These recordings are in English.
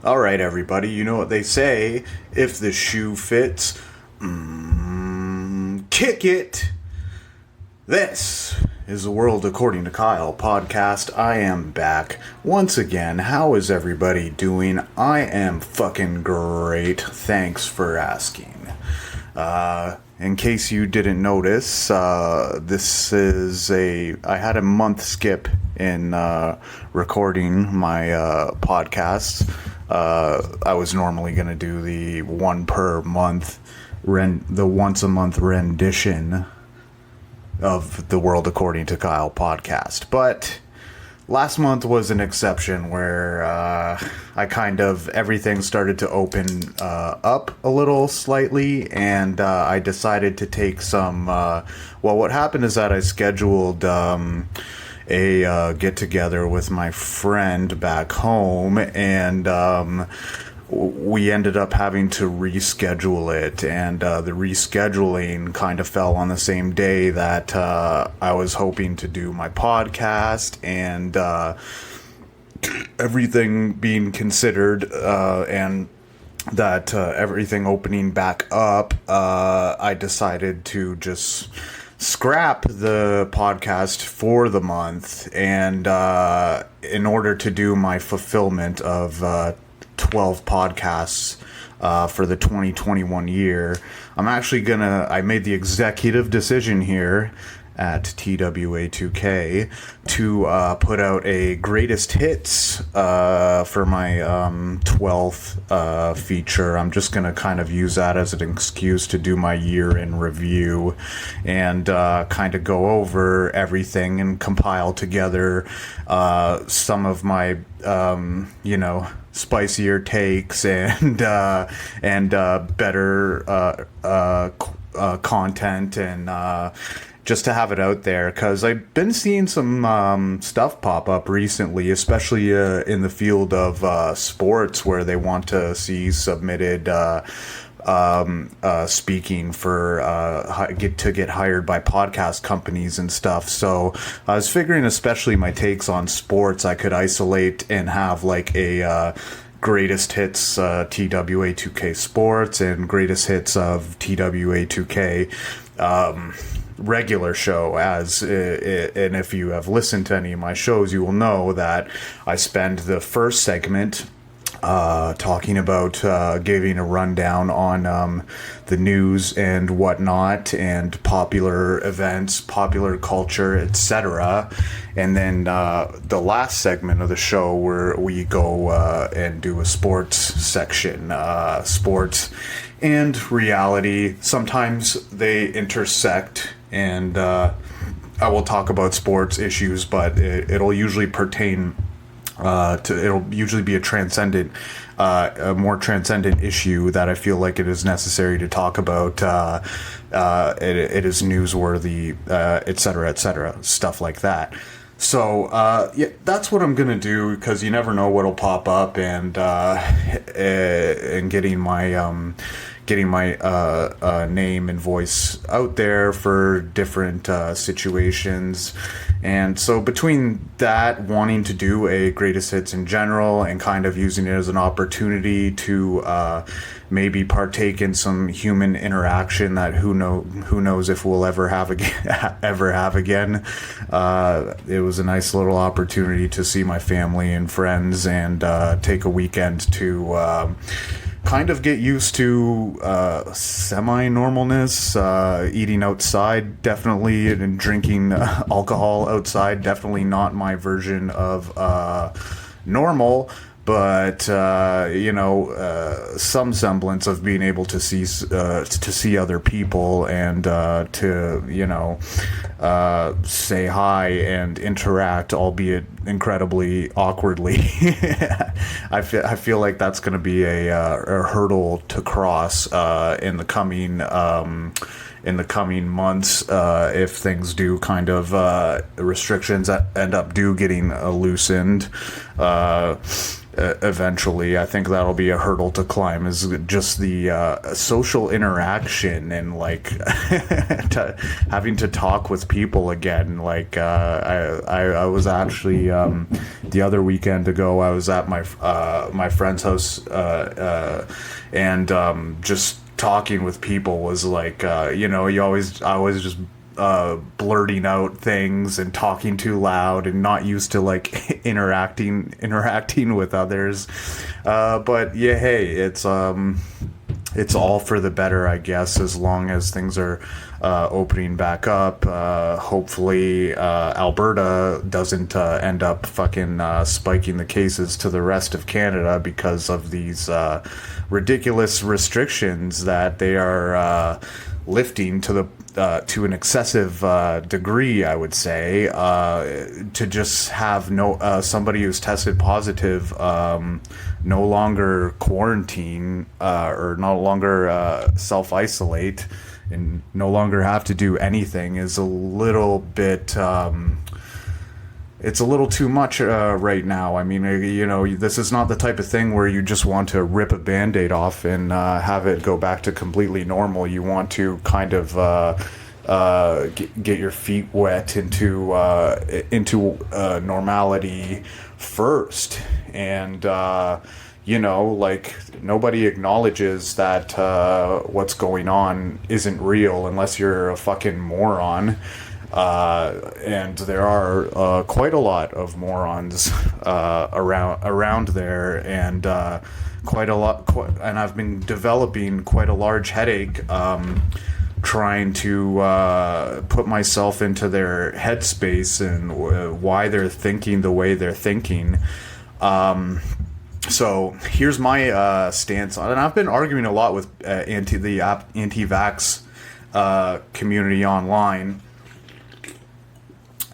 All right, everybody, you know what they say. If the shoe fits, kick it. This is the World According to Kyle podcast. I am back once again. How is everybody doing? I am fucking great. Thanks for asking. In case you didn't notice, I had a month skip in recording my podcasts. I was normally going to do the once a month rendition of the World According to Kyle podcast, but last month was an exception where everything started to open up a little slightly, and I decided to take some, what happened is that I scheduled a get-together with my friend back home, and we ended up having to reschedule it, and the rescheduling kind of fell on the same day that I was hoping to do my podcast, and everything being considered, and that everything opening back up, I decided to just scrap the podcast for the month, and in order to do my fulfillment of 12 podcasts for the 2021 year, I made the executive decision here at TWA2K to put out a greatest hits for my 12th feature. I'm just going to kind of use that as an excuse to do my year in review and kind of go over everything and compile together some of my spicier takes and better content, and just to have it out there, because I've been seeing some stuff pop up recently, especially in the field of sports, where they want to see submitted speaking for get hired by podcast companies and stuff. So I was figuring, especially my takes on sports, I could isolate and have like a greatest hits TWA2K sports and greatest hits of TWA2K regular show, and if you have listened to any of my shows, you will know that I spend the first segment talking about giving a rundown on the news and whatnot, and popular events, popular culture, etc. And then the last segment of the show, where we go and do a sports section, sports and reality. Sometimes they intersect, and I will talk about sports issues, but it'll usually pertain it'll usually be a more transcendent issue that I feel like it is necessary to talk about. It is newsworthy, etc., stuff like that. So that's what I'm gonna do, because you never know what'll pop up, and getting my name and voice out there for different situations. And so between that, wanting to do a greatest hits in general, and kind of using it as an opportunity to maybe partake in some human interaction that who knows if we'll ever have again. It was a nice little opportunity to see my family and friends, and take a weekend to kind of get used to semi-normalness, eating outside, definitely, and drinking alcohol outside, definitely not my version of normal, but some semblance of being able to see other people, and to say hi and interact, albeit incredibly awkwardly. I feel like that's going to be a hurdle to cross in the coming months, if things do kind of restrictions end up getting loosened. Eventually, I think that'll be a hurdle to climb, is just the social interaction, and like having to talk with people again. Like I was actually the other weekend ago. I was at my friend's house, and just talking with people was like, I always just blurting out things and talking too loud and not used to like interacting with others. But yeah, hey, it's all for the better, I guess, as long as things are opening back up. Hopefully, Alberta doesn't end up fucking spiking the cases to the rest of Canada because of these ridiculous restrictions that they are lifting to an excessive degree, I would say, to just have somebody who's tested positive no longer quarantine or no longer self-isolate and no longer have to do anything is a little bit it's a little too much right now. I mean, this is not the type of thing where you just want to rip a Band-Aid off and have it go back to completely normal. You want to kind of get your feet wet into normality first. And, like, nobody acknowledges that what's going on isn't real unless you're a fucking moron. And there are quite a lot of morons around there, and and I've been developing quite a large headache trying to put myself into their headspace and why they're thinking the way they're thinking. So here's my stance on it. And I've been arguing a lot with the anti-vax community online.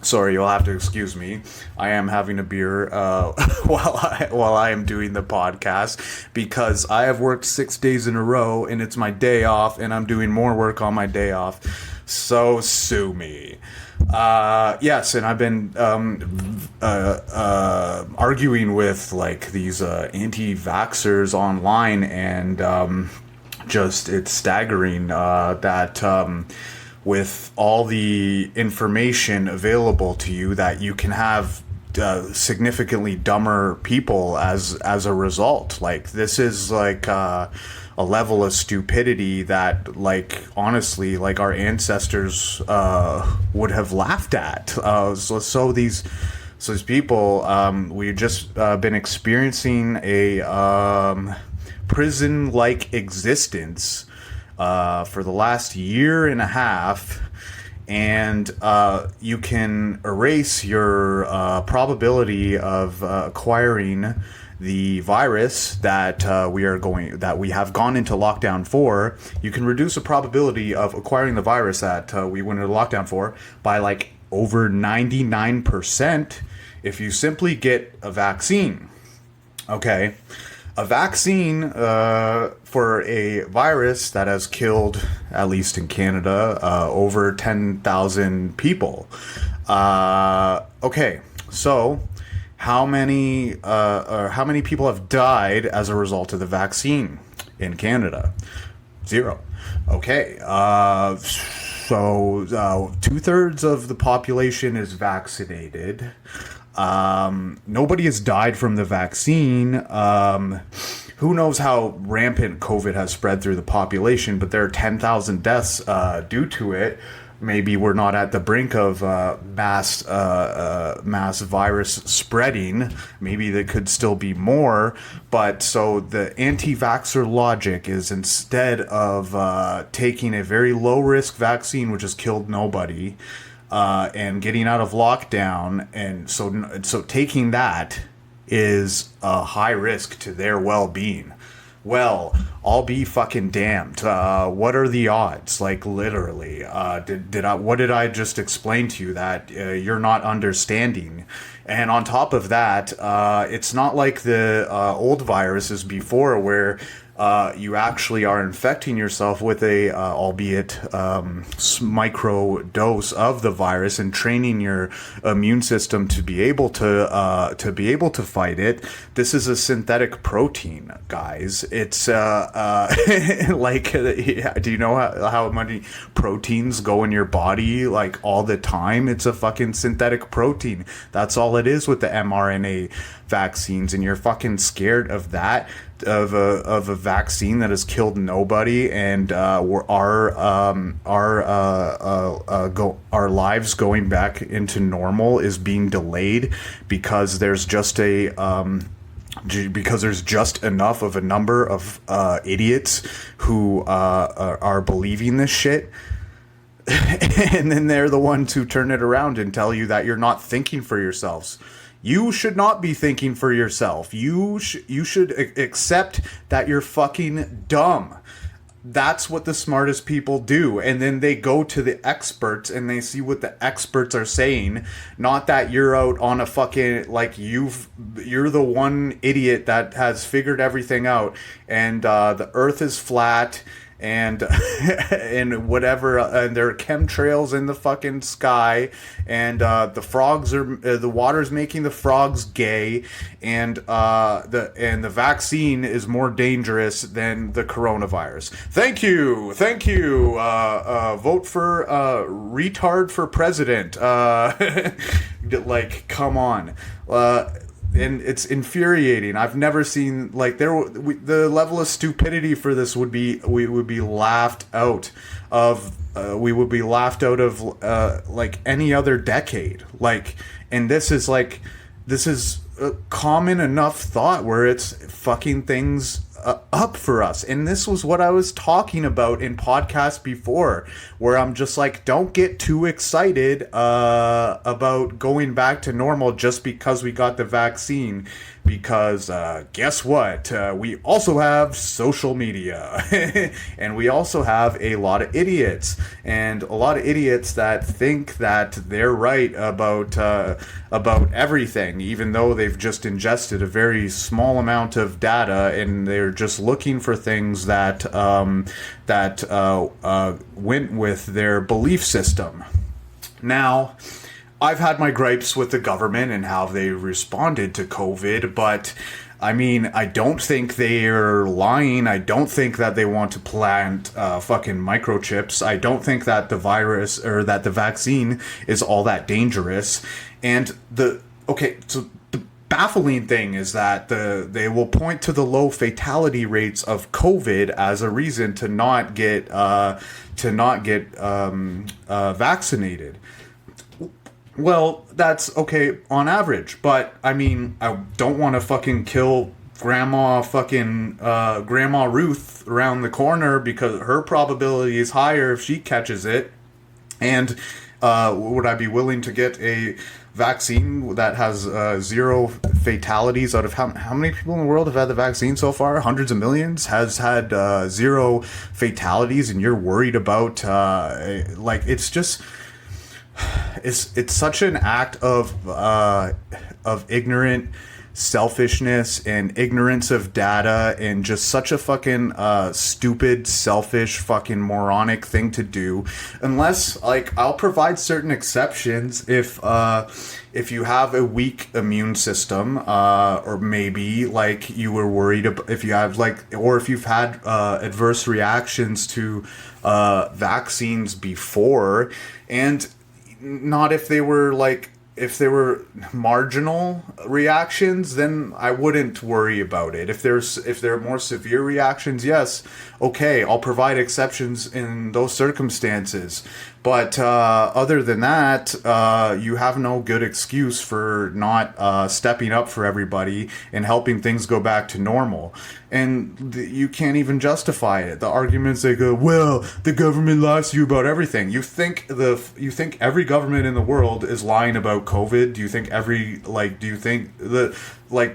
Sorry, you'll have to excuse me. I am having a beer while I am doing the podcast because I have worked 6 days in a row and it's my day off and I'm doing more work on my day off. So sue me. Yes, and I've been arguing with like these anti-vaxxers online, and just it's staggering that with all the information available to you that you can have significantly dumber people as a result. Like, this is like a level of stupidity that, like, honestly, like, our ancestors would have laughed at. So these people, we've just been experiencing a prison-like existence for the last year and a half, and you can erase your probability of acquiring the virus that we have gone into lockdown for. You can reduce the probability of acquiring the virus that we went into lockdown for by like over 99% if you simply get a vaccine. Okay. A vaccine for a virus that has killed, at least in Canada, over 10,000 people. Okay, so how many people have died as a result of the vaccine in Canada? 0. Okay, so 2/3 of the population is vaccinated. Nobody has died from the vaccine. Who knows how rampant COVID has spread through the population, but there are 10,000 deaths due to it. Maybe we're not at the brink of mass virus spreading. Maybe there could still be more. But so the anti-vaxxer logic is, instead of taking a very low-risk vaccine, which has killed nobody, and getting out of lockdown, and so taking that is a high risk to their well-being. Well, I'll be fucking damned. What are the odds? Like, literally, what did I just explain to you that you're not understanding? And on top of that, it's not like the old viruses before, where you actually are infecting yourself with a, albeit micro dose of the virus, and training your immune system to be able to fight it. This is a synthetic protein, guys. It's like, do you know how many proteins go in your body like all the time? It's a fucking synthetic protein. That's all it is with the mRNA vaccines, and you're fucking scared of that, of a vaccine that has killed nobody, and our lives going back into normal is being delayed because there's just enough of a number of idiots who are believing this shit. And then they're the ones who turn it around and tell you that you're not thinking for yourselves. You should not be thinking for yourself. You should accept that you're fucking dumb. That's what the smartest people do. And then they go to the experts and they see what the experts are saying. Not that you're out on a fucking, like, you're the one idiot that has figured everything out, and the earth is flat, and and whatever, and there are chemtrails in the fucking sky, and the water's making the frogs gay, and the vaccine is more dangerous than the coronavirus. Thank you. Vote for retard for president. Like, come on. And it's infuriating. I've never seen, like, the level of stupidity for this would be, we would be laughed out of like any other decade. Like, and this is a common enough thought where it's fucking things up for us. And this was what I was talking about in podcasts before, where I'm just like, don't get too excited about going back to normal just because we got the vaccine, because guess what, we also have social media and we also have a lot of idiots, and a lot of idiots that think that they're right about everything, even though they've just ingested a very small amount of data, and they're just looking for things that went with their belief system. Now, I've had my gripes with the government and how they responded to COVID, but I mean, I don't think they're lying. I don't think that they want to plant fucking microchips. I don't think that the virus or that the vaccine is all that dangerous. And the baffling thing is that they will point to the low fatality rates of COVID as a reason to not get vaccinated. Well, that's okay on average, but I mean, I don't want to fucking kill Grandma Ruth around the corner because her probability is higher if she catches it. And would I be willing to get a vaccine that has zero fatalities out of how many people in the world have had the vaccine so far? Hundreds of millions. Has had zero fatalities, and you're worried about like, it's just. It's such an act of ignorant selfishness and ignorance of data, and just such a fucking stupid, selfish, fucking moronic thing to do. Unless, like, I'll provide certain exceptions if you have a weak immune system, or maybe like you were worried about if you have or if you've had adverse reactions to vaccines before, and not if they were marginal reactions, then I wouldn't worry about it. If there are more severe reactions, yes, okay, I'll provide exceptions in those circumstances. But other than that, you have no good excuse for not stepping up for everybody and helping things go back to normal. And you can't even justify it. The arguments, they go, well, the government lies to you about everything. You think every government in the world is lying about COVID? Do you think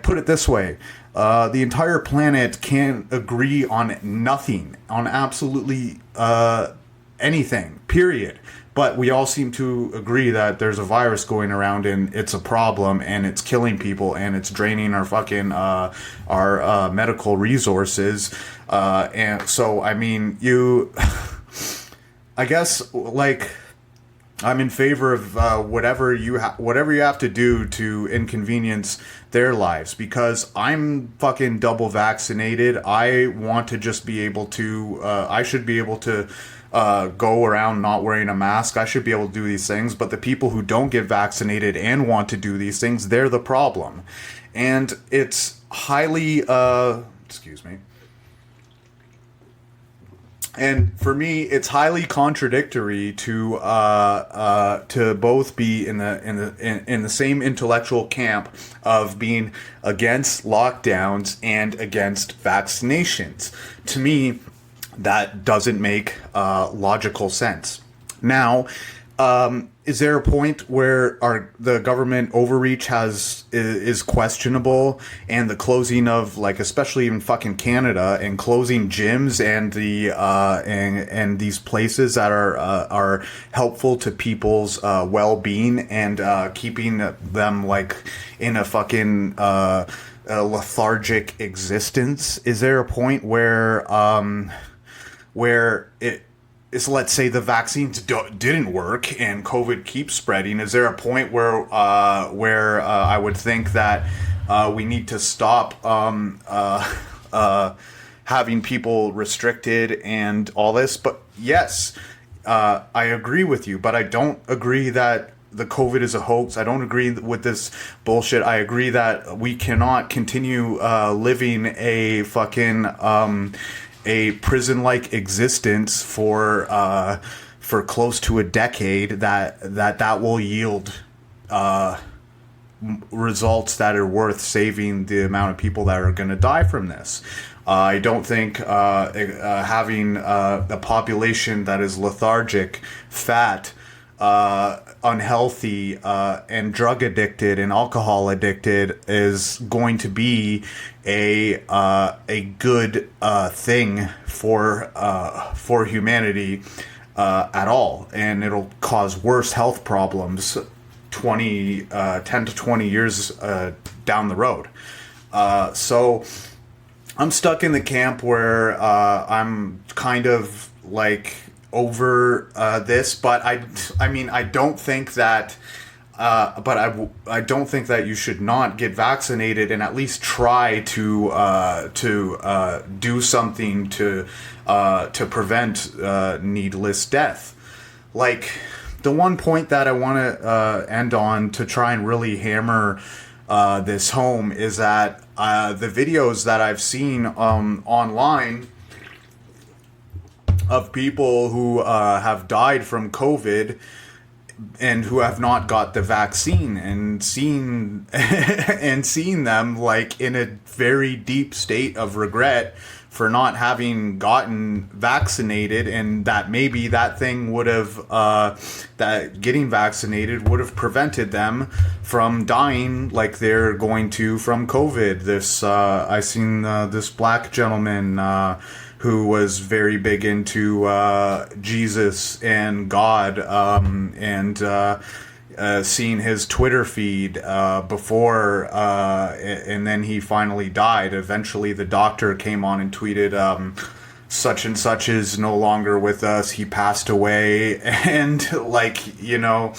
put it this way, the entire planet can't agree on nothing, on absolutely anything, period. but we all seem to agree that there's a virus going around and it's a problem and it's killing people and it's draining our fucking our medical resources. And so, I mean, I guess, like, I'm in favor of whatever you have to do to inconvenience their lives, because I'm fucking double vaccinated. I want to just be able to, I should be able to go around not wearing a mask. I should be able to do these things, but the people who don't get vaccinated and want to do these things, they're the problem. And it's highly, excuse me. And for me, it's highly contradictory to both be in the same intellectual camp of being against lockdowns and against vaccinations. To me, that doesn't make logical sense. Now, is there a point where the government overreach is questionable, and the closing of, like, especially in fucking Canada, and closing gyms and the and these places that are helpful to people's well-being and keeping them, like, in a fucking a lethargic existence? Is there a point where let's say the vaccines didn't work and COVID keeps spreading? Is there a point where I would think that we need to stop having people restricted and all this? But yes, I agree with you, but I don't agree that the COVID is a hoax. I don't agree with this bullshit. I agree that we cannot continue living a fucking a prison-like existence for close to a decade. That will yield results that are worth saving the amount of people that are going to die from this. I don't think having a population that is lethargic, fat, unhealthy, and drug addicted and alcohol addicted is going to be a good thing for humanity at all, and it'll cause worse health problems 10 to 20 years down the road. So I'm stuck in the camp where I'm kind of like over this, but I mean, I don't think that I don't think that you should not get vaccinated and at least try to do something to prevent needless death. Like, the one point that I want to end on to try and really hammer this home is that the videos that I've seen online of people who have died from COVID and who have not got the vaccine, and seeing them, like, in a very deep state of regret for not having gotten vaccinated, and that maybe that thing would have that getting vaccinated would have prevented them from dying like they're going to from COVID. This I seen this black gentleman who was very big into Jesus and God, and seeing his Twitter feed before, and then he finally died. Eventually, the doctor came on and tweeted, such and such is no longer with us, he passed away. And, like, you know,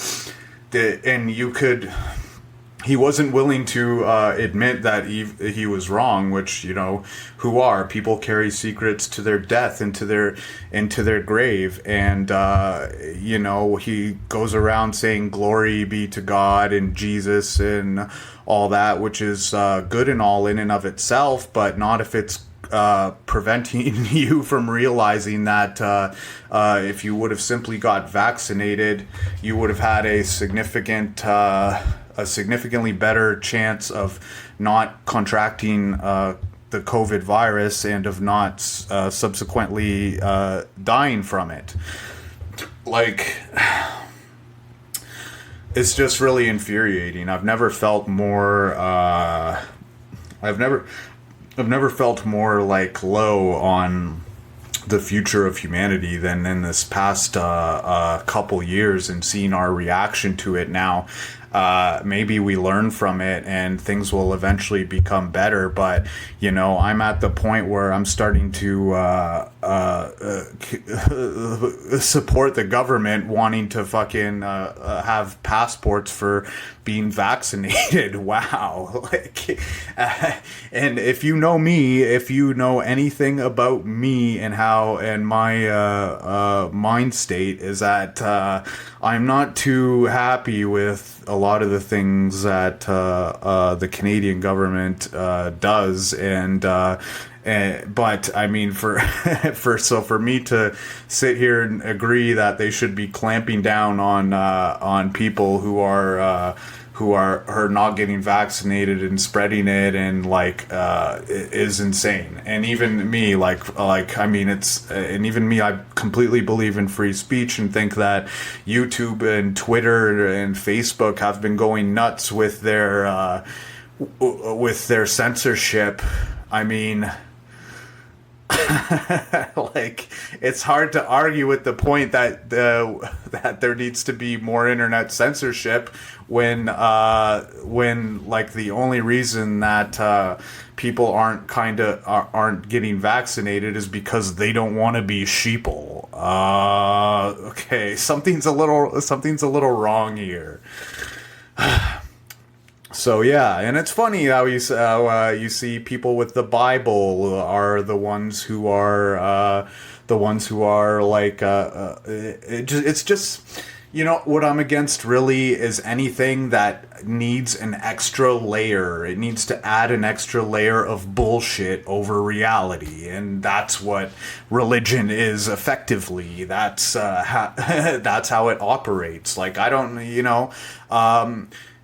he wasn't willing to admit that he was wrong, which, you know, who are people carry secrets to their death into their grave. And you know, he goes around saying glory be to God and Jesus and all that, which is good and all in and of itself, but not if it's preventing you from realizing that if you would have simply got vaccinated, you would have had a significantly better chance of not contracting the COVID virus and of not subsequently dying from it. Like, it's just really infuriating. I've never felt more I've never felt more, like, low on the future of humanity than in this past couple years, and seeing our reaction to it now. Maybe we learn from it and things will eventually become better. But, you know, I'm at the point where I'm starting to support the government wanting to fucking have passports for being vaccinated. Wow. Like, and if you know me, if you know anything about me and how, and my mind state is that I'm not too happy with a lot of the things that the Canadian government does, but I mean, for me to sit here and agree that they should be clamping down on people who are not getting vaccinated and spreading it, and is insane. And even me, I mean, and even me, I completely believe in free speech and think that YouTube and Twitter and Facebook have been going nuts with their censorship. I mean, like, it's hard to argue with the point that that there needs to be more internet censorship when like the only reason that people aren't getting vaccinated is because they don't want to be sheeple. Okay, something's a little wrong here. So yeah, and it's funny how you see people with the Bible are the ones who are like it's just, you know, what I'm against really is anything that needs an extra layer. It needs to add an extra layer of bullshit over reality, and that's what religion is effectively. That's that's how it operates. Like, I don't, you know,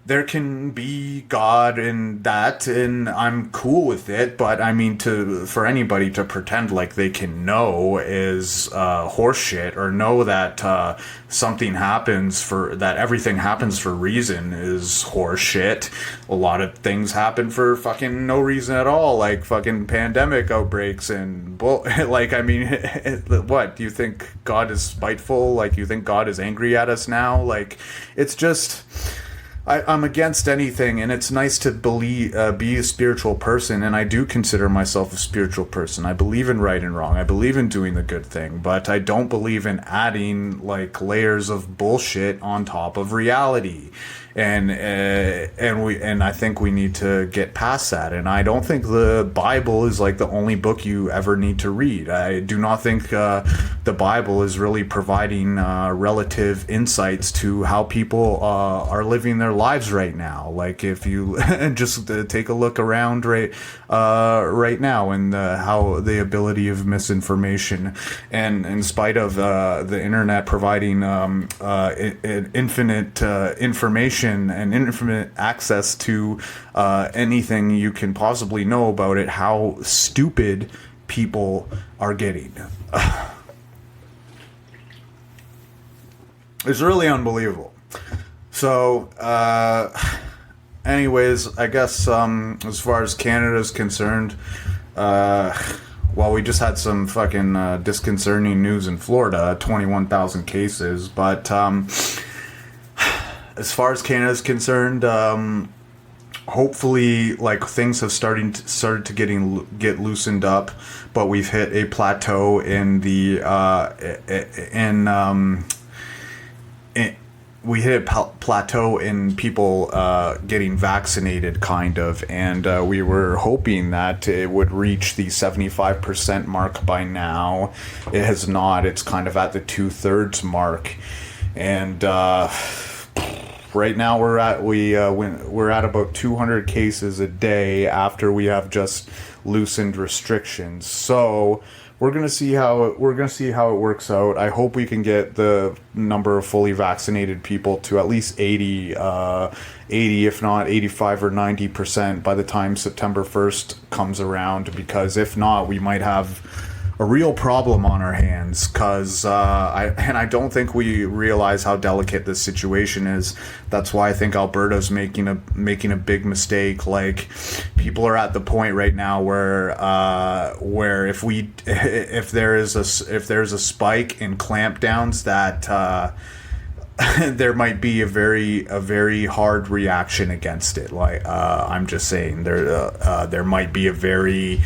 there can be God in that, and I'm cool with it. But I mean, for anybody to pretend like they can know is horseshit, or know that that everything happens for reason is horseshit. A lot of things happen for fucking no reason at all, like fucking pandemic outbreaks and like, I mean, what do you think? God is spiteful? Like, you think God is angry at us now? Like, it's just, I'm against anything, and it's nice to be a spiritual person, and I do consider myself a spiritual person. I believe in right and wrong. I believe in doing the good thing, but I don't believe in adding like layers of bullshit on top of reality. And I think we need to get past that. And I don't think the Bible is like the only book you ever need to read. I do not think the Bible is really providing relative insights to how people are living their lives right now. Like, if you just take a look around right now, and how the ability of misinformation, and in spite of the internet providing infinite information and infinite access to anything you can possibly know about it, how stupid people are getting. It's really unbelievable. So, anyways, I guess as far as Canada's concerned, well, we just had some fucking disconcerting news in Florida, 21,000 cases, but as far as Canada's concerned, hopefully, like, things have started to get loosened up, but we've hit a plateau in the we hit a plateau in people getting vaccinated, kind of, and we were hoping that it would reach the 75% mark by now. It has not. It's kind of at the 2/3 mark, and right now we're at about 200 cases a day after we have just loosened restrictions. So we're gonna see how it works out. I hope we can get the number of fully vaccinated people to at least 80, if not 85 or 90% by the time September 1st comes around. Because if not, we might have a real problem on our hands, because I don't think we realize how delicate this situation is. That's why I think Alberta's making a big mistake. Like, people are at the point right now where if there is a spike in clampdowns, that there might be a very hard reaction against it. Like, I'm just saying, there might be a very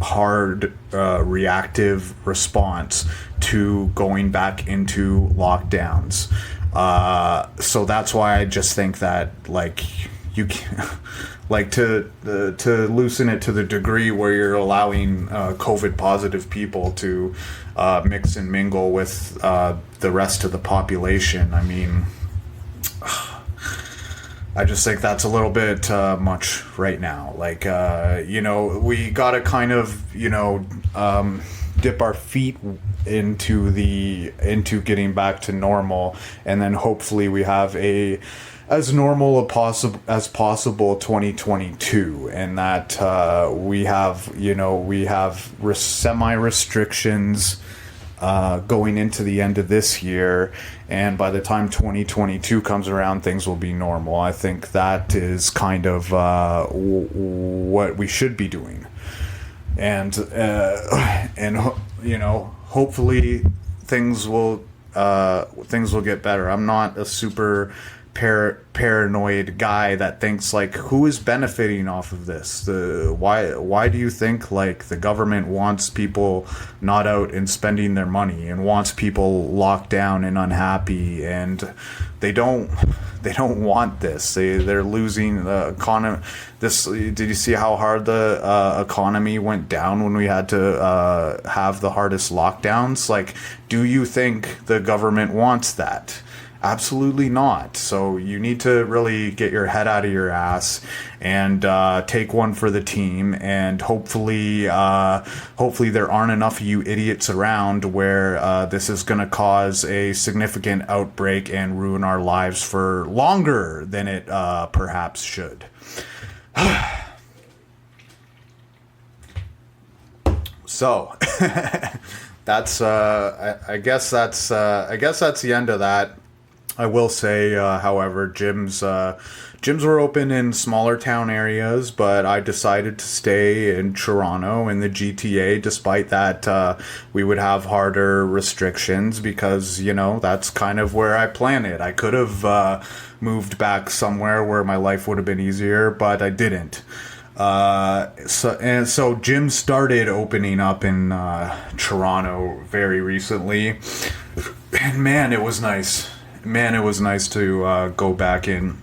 hard reactive response to going back into lockdowns. So that's why I just think that, like, you can, like, to loosen it to the degree where you're allowing COVID positive people to mix and mingle with the rest of the population. I mean, I just think that's a little bit much right now. Like, we gotta kind of, dip our feet into getting back to normal, and then hopefully we have as normal as possible 2022, and that we have semi restrictions going into the end of this year, and by the time 2022 comes around, things will be normal. I think that is kind of what we should be doing, and hopefully things will get better. I'm not a super paranoid guy that thinks, like, who is benefiting off of this? Why do you think, like, the government wants people not out and spending their money, and wants people locked down and unhappy, and they don't want this. They're losing the economy. Did you see how hard the economy went down when we had to have the hardest lockdowns? Like, do you think the government wants that? Absolutely not. So you need to really get your head out of your ass and take one for the team. And hopefully there aren't enough of you idiots around where this is going to cause a significant outbreak and ruin our lives for longer than it perhaps should. So that's I guess that's the end of that. I will say, however, gyms were open in smaller town areas, but I decided to stay in Toronto in the GTA, despite that we would have harder restrictions, because, that's kind of where I plan it. I could have moved back somewhere where my life would have been easier, but I didn't. So gyms started opening up in Toronto very recently, and man, it was nice. It was nice to go back in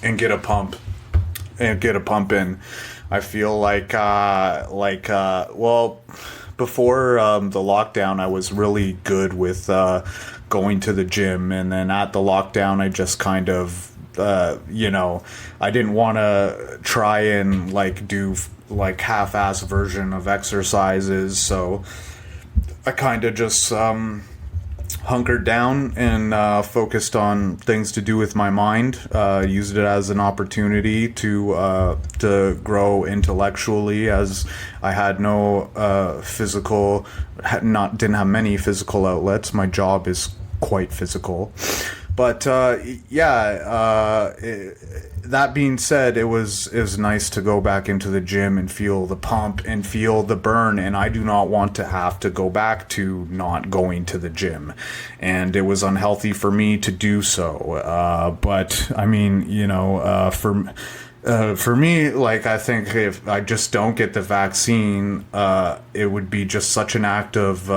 and get a pump in. I feel like before the lockdown, I was really good with going to the gym, and then at the lockdown, I just kind of I didn't want to try and do half-ass version of exercises, so I kind of just hunkered down and focused on things to do with my mind. Used it as an opportunity to grow intellectually, as I had no didn't have many physical outlets. My job is quite physical. But that being said, it was nice to go back into the gym and feel the pump and feel the burn, and I do not want to have to go back to not going to the gym, and it was unhealthy for me to do so. But I mean, for me, like, I think if I just don't get the vaccine, it would be just such an act of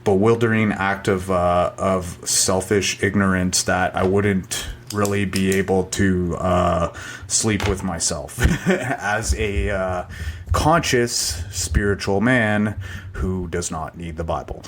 bewildering act of selfish ignorance that I wouldn't really be able to sleep with myself as a conscious spiritual man who does not need the Bible.